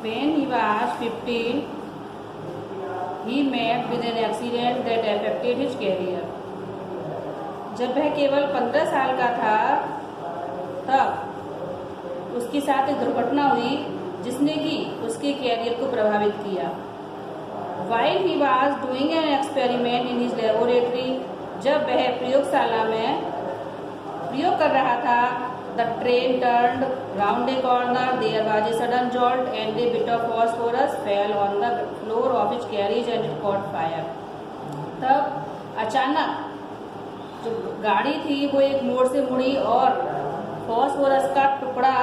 When he was 15, he met with an accident that affected his career. जब वह केवल 15 साल का था तब उसके साथ एक दुर्घटना हुई जिसने कि उसके कैरियर को प्रभावित किया। While he was doing an experiment in his laboratory, जब वह प्रयोगशाला में प्रयोग कर रहा था, the train turned round a corner. There was a sudden jolt and a bit of phosphorus fell on the floor of his carriage and it caught fire. तब अचानक जो गाड़ी थी वो एक मोड़ से मुड़ी और फॉस्फोरस का टुकड़ा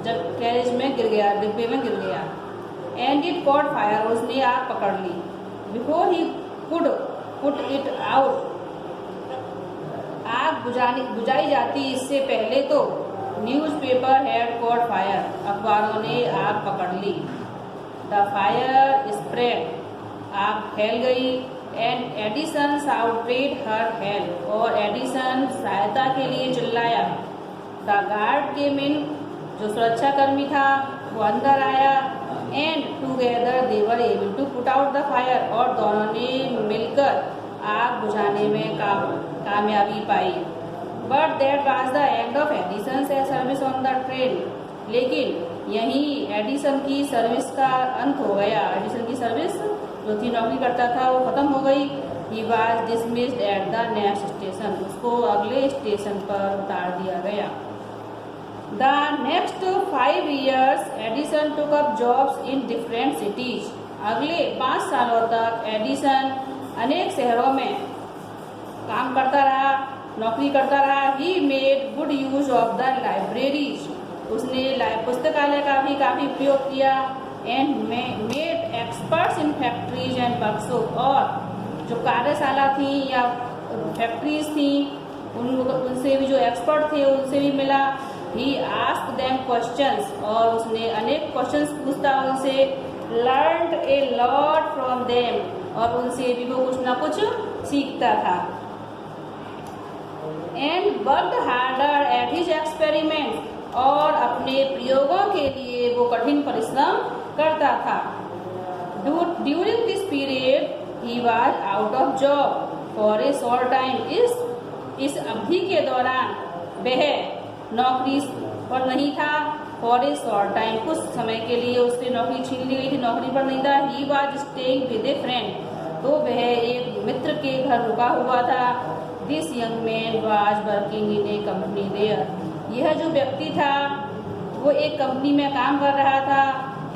जब कैरेज में गिर गया, डिब्बे में गिर गया। एंड इट कॉट फायर, उसने आग पकड़ ली। Before he could put it out, आग बुझाई जाती इससे पहले तो न्यूज़पेपर हैड कॉट फायर, अखबारों ने आग पकड़ ली। द फायर स्प्रेड, आग फैल गई। And Edison shouted her help, और एडिसन सहायता के लिए चिल्लाया। द गार्ड केम इन, जो सुरक्षाकर्मी था वो अंदर आया। And together they were able to put out the fire, और दोनों ने मिलकर आग बुझाने में कामयाबी पाई। But that was the end of Edison service on the train, लेकिन यहीं एडिसन की सर्विस का अंत हो गया। एडिसन की सर्विस जो थी, नौकरी करता था, वो खत्म हो गई। He was dismissed at the next station, उसको अगले स्टेशन पर उतार दिया गया। The next 5 years Edison took up jobs in different cities, अगले 5 सालों तक एडिसन अनेक शहरों में काम करता रहा, नौकरी करता रहा। He made good use of the libraries, उसने पुस्तकालय का भी काफी प्रयोग किया। And made experts in factories and workshop, और जो कार्यशाला थी या फैक्ट्रीज थी उनसे भी जो एक्सपर्ट थे उनसे भी मिला। ही आस्क्ड देम क्वेश्चंस, और उसने अनेक क्वेश्चंस पूछता उनसे। Learned a lot from them, और उनसे भी वो कुछ ना कुछ सीखता था। And worked harder at his experiment, और अपने प्रयोगों के लिए वो कठिन परिश्रम करता था। During this period he was out of job for a short time, इस अवधि के दौरान वह नौकरी पर नहीं था। फॉर ए शॉर्ट टाइम, कुछ समय के लिए उसकी नौकरी छीन ली गई थी, नौकरी पर नहीं था। He was staying with a friend, तो वह एक मित्र के घर रुका हुआ था। This young man was working in a company there, यह जो व्यक्ति था वो एक कंपनी में काम कर रहा था।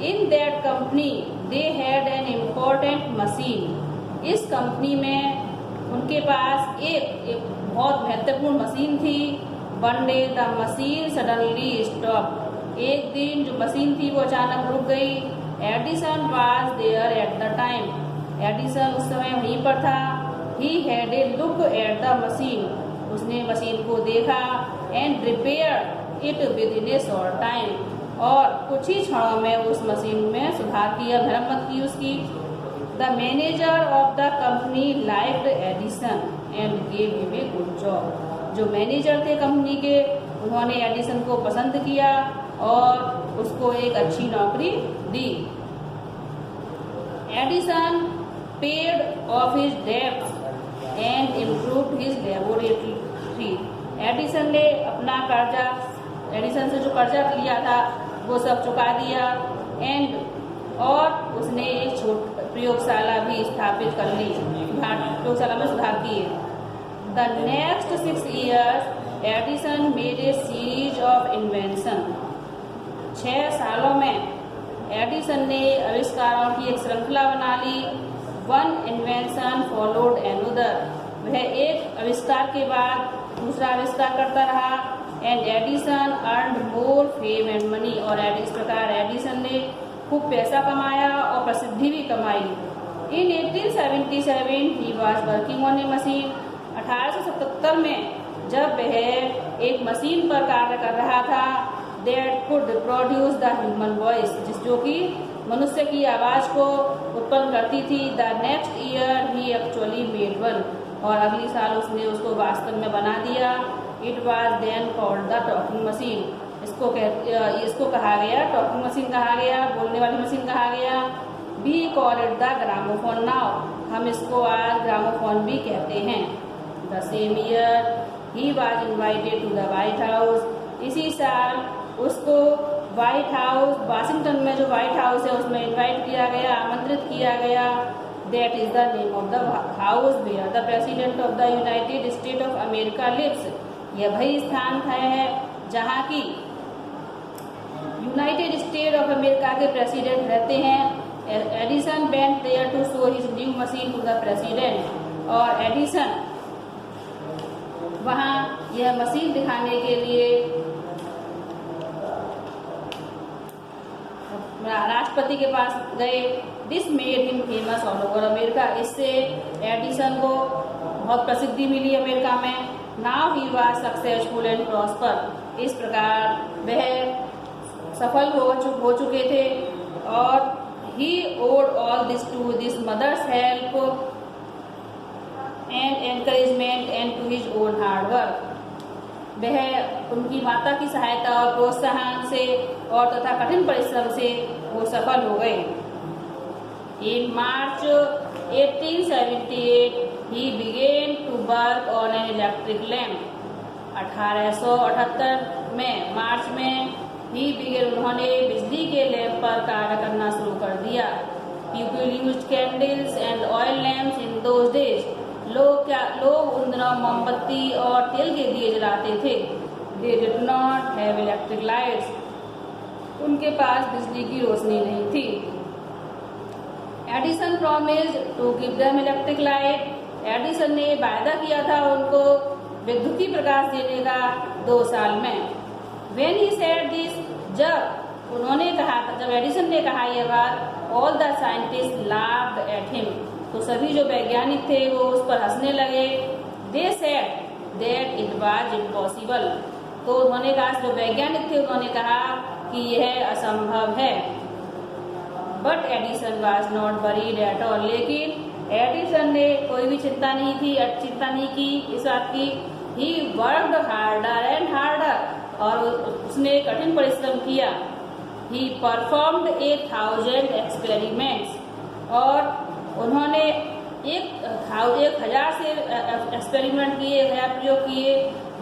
In that company they had an important machine, इस कंपनी में उनके पास एक बहुत महत्वपूर्ण मशीन थी। One day the machine suddenly stop, एक दिन जो मशीन थी वो अचानक रुक गई। Edison was there at the time, Edison उस समय वहीं पर था। He had a look at the machine, उसने मशीन को देखा। And repair it within a short time, और कुछ ही क्षणों में उस मशीन में सुधार किया, मरम्मत की उसकी। The manager of the company liked Edison and gave him a good job, जो मैनेजर थे कंपनी के उन्होंने एडिसन को पसंद किया और उसको एक अच्छी नौकरी दी। Edison paid off his debts and improved his laboratory, Edison ने अपना कर्जा, एडिसन से जो कर्जा लिया था वो सब चुका दिया। एंड और उसने एक प्रयोगशाला भी स्थापित कर ली, प्रयोगशाला में सुधार किए। The next 6 years Edison made a series of invention, 6 सालों में एडिसन ने आविष्कारों की एक श्रृंखला बना ली। वन इन्वेंशन फॉलोड एनदर, वह एक आविष्कार के बाद दूसरा आविष्कार करता रहा। And Edison earned more fame and money, और इस प्रकार एडिसन ने खूब पैसा कमाया और प्रसिद्धि भी कमाई। इन 1877 he was working on A machine, 1877 में जब वह एक मशीन पर कार्य कर रहा था, that could produce the human voice, जो कि मनुष्य की आवाज को उत्पन्न करती थी। The next year he actually made one, और अगली साल उसने उसको वास्तव में बना दिया। It was then called the talking machine. इसको कहा गया टॉकिंग मशीन कहा गया, बोलने वाली मशीन कहा गया। We call it the gramophone now, हम इसको आज ग्रामोफोन भी कहते हैं। The same year he was invited to the White House, इसी साल उसको व्हाइट हाउस, वाशिंगटन में जो व्हाइट हाउस है उसमें इनवाइट किया गया, आमंत्रित किया गया। That is the name of the house where the president of the United State of America lives, यह वही स्थान है जहाँ की यूनाइटेड स्टेट ऑफ अमेरिका के प्रेसिडेंट रहते हैं। Edison went there to show his new machine to the president, और एडिसन वहाँ यह मशीन दिखाने के लिए राष्ट्रपति के पास गए। This made him famous all over America, इससे एडिसन को बहुत प्रसिद्धि मिली अमेरिका में। Now he was successful and prosper, इस प्रकार वह सफल हो चुके थे। और he owed all this to this mother's help and encouragement and to his own hard work, वह उनकी माता की सहायता और प्रोत्साहन से और तथा कठिन परिश्रम से वो सफल हो गए। In March 1878 he began to work on an electric lamp, 1878 में मार्च में ही बिगेन उन्होंने बिजली के लैंप पर कार्य करना शुरू कर दिया। People used candles and oil lamps in those days, लोग उन दिनों मोमबत्ती और तेल के दिए जलाते थे। They did not have electric lights, उनके पास बिजली की रोशनी नहीं थी। Edison promised to give them electric light, Edison ने वायदा किया था उनको विद्युतीय प्रकाश देने का 2 साल में। When he said this, जब उन्होंने कहा, जब एडिसन ने कहा यह बात, all the scientists laughed at him, तो सभी जो वैज्ञानिक थे वो उस पर हंसने लगे। They said that it was impossible, तो उन्होंने कहा, जो वैज्ञानिक थे उन्होंने कहा कि यह असंभव है। But Edison was not worried at all, लेकिन एडिसन ने कोई भी चिंता नहीं की इस बात की। He worked harder and harder, और उसने कठिन परिश्रम किया। He performed 1000 experiments, और उन्होंने 1000 से एक्सपेरिमेंट किए, 1000 प्रयोग किए।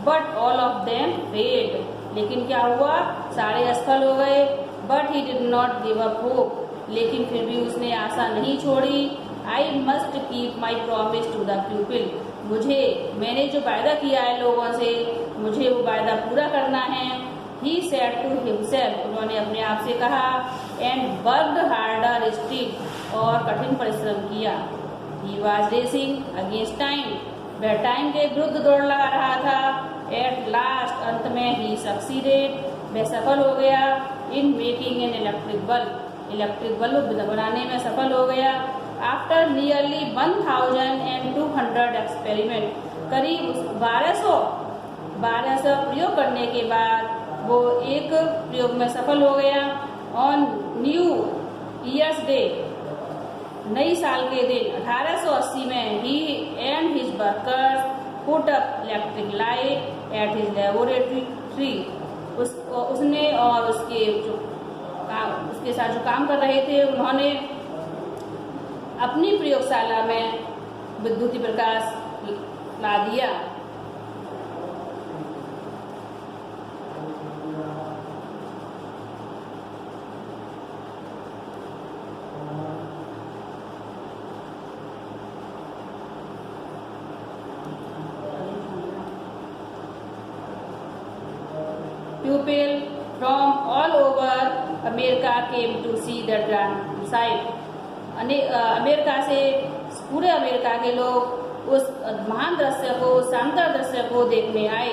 But all of them failed, लेकिन क्या हुआ, सारे असफल हो गए। But he did not give up hope, लेकिन फिर भी उसने आशा नहीं छोड़ी। I must keep my promise to the people, मैंने जो वायदा किया है लोगों से, मुझे वो वायदा पूरा करना है। He said to himself, उन्होंने अपने आप से कहा। And worked harder still, और कठिन परिश्रम किया। He was racing against time, वह टाइम के विरुद्ध दौड़ लगा रहा था। At last, अंत में he succeeded, वह सफल हो गया। In making an electric bulb, electric bulb बनाने में सफल हो गया। आफ्टर नियरली 1200 एक्सपेरिमेंट, करीब 1200 प्रयोग करने के बाद वो एक प्रयोग में सफल हो गया। ऑन न्यू ईयर्स डे, नई साल के दिन 1880 में ही and his workers put up electric light at his laboratory, उसने और उसके साथ जो काम कर रहे थे उन्होंने अपनी प्रयोगशाला में विद्युतीय प्रकाश ला दिया। People from all over America came to see the grand sight. America से पूरे अमेरिका के लोग उस महान दृश्य को, शानदार दृश्य को देखने आए।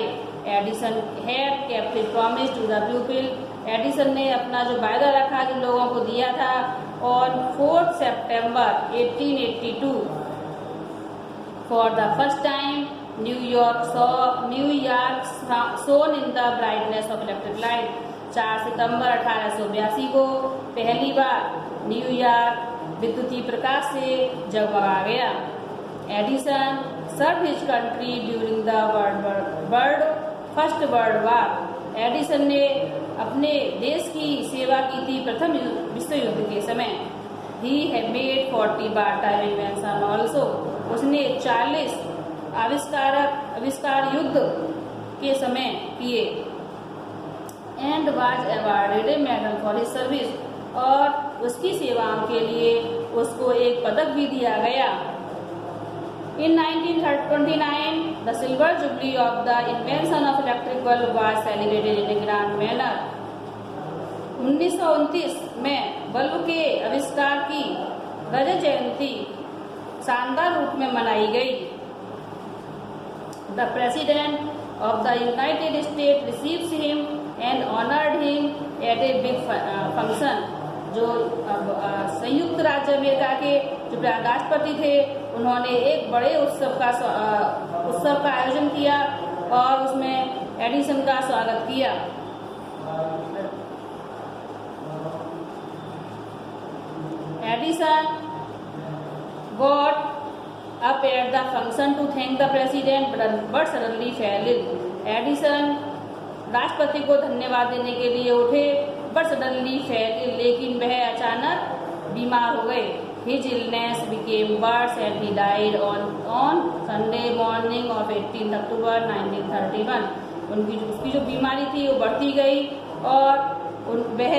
Edison had kept his promise to the people, Edison ने अपना जो वायदा रखा जिन लोगों को दिया था। On 4 September 1882 for the first time New York shown in the brightness of electric light. 4 सितंबर 1882 को पहली बार न्यूयॉर्क विद्युतीय प्रकाश से जगमगा गया। Edison serve his country during the world first world war. Edison ने अपने देश की सेवा की थी प्रथम विश्व युद्ध के समय। He have made 40 part time invention also. उसने 40 आविष्कार युद्ध के समय किए। And was awarded A medal for his service. और उसकी सेवाओं के लिए उसको एक पदक भी दिया गया। In 1929, the silver jubilee of the invention of electric bulb was celebrated in a grand manner. 1929 में बल्ब के आविष्कार की रजत जयंती शानदार रूप में मनाई गई। The President of the United States received him and honored him at a big function. जो संयुक्त राज्य अमेरिका के जो राष्ट्रपति थे, उन्होंने एक बड़े उत्सव का आयोजन किया और उसमें एडिसन का स्वागत किया। Edison got up at the function to thank the president, but suddenly fell ill. Edison राष्ट्रपति को धन्यवाद देने के लिए उठे, बट सडनली फेल इल, लेकिन वह अचानक बीमार हो गए। His illness became worse and he died on Sunday morning of 18 October 1931. उसकी जो बीमारी थी वो बढ़ती गई और वह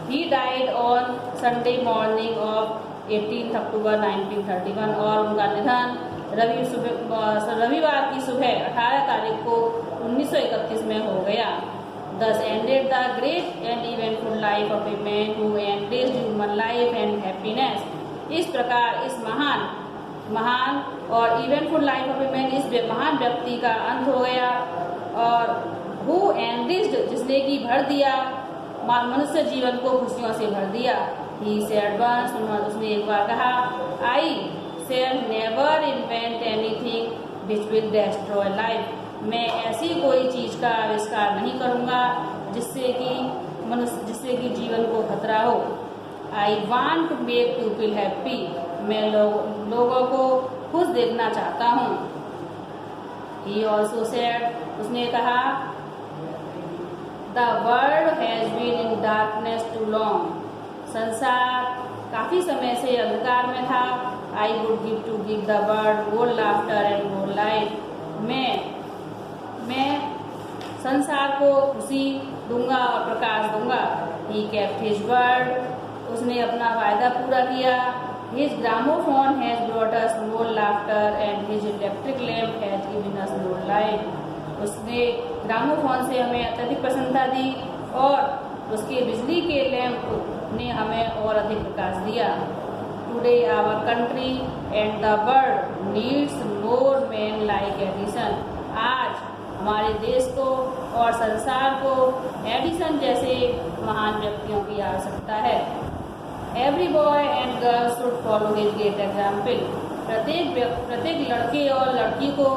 he died on Sunday morning of 18 October 1931 और उनका निधन रविवार की सुबह 18 तारीख को 1931 में हो गया। Thus ended the great and eventful life of a man who enriched human life and happiness. इस प्रकार इस महान और eventful life of a man, इस महान व्यक्ति का अंत हो गया। और who enriched, जिसने कि भर दिया मनुष्य जीवन को खुशियों से भर दिया। He said once, उसने एक बार कहा, I shall never invent anything which will destroy life. मैं ऐसी कोई चीज का आविष्कार नहीं करूंगा जिससे कि जीवन को खतरा हो। I want to make people happy. मैं लोगों को खुश देखना चाहता हूँ। ही ऑल्सो सेड, उसने कहा, the world has been in darkness too long. संसार काफी समय से अंधकार में था। I would give the world more laughter and more light. मैं संसार को खुशी दूंगा और प्रकाश दूंगा। ही केप्ट हिज वर्ड, उसने अपना वायदा पूरा किया। His gramophone has brought us more laughter and his electric lamp has given us more light. उसने ग्रामोफोन से हमें अत्यधिक प्रसन्नता दी और उसके बिजली के लैंप ने हमें और अधिक प्रकाश दिया। Today our country and the world needs more man like Edison. आज हमारे देश को और संसार को एडिसन जैसे महान व्यक्तियों की आवश्यकता है। Every boy and girl should follow his great example. प्रत्येक लड़के और लड़की को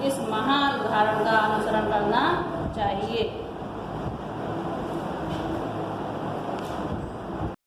इस महान उदाहरण का अनुसरण करना चाहिए।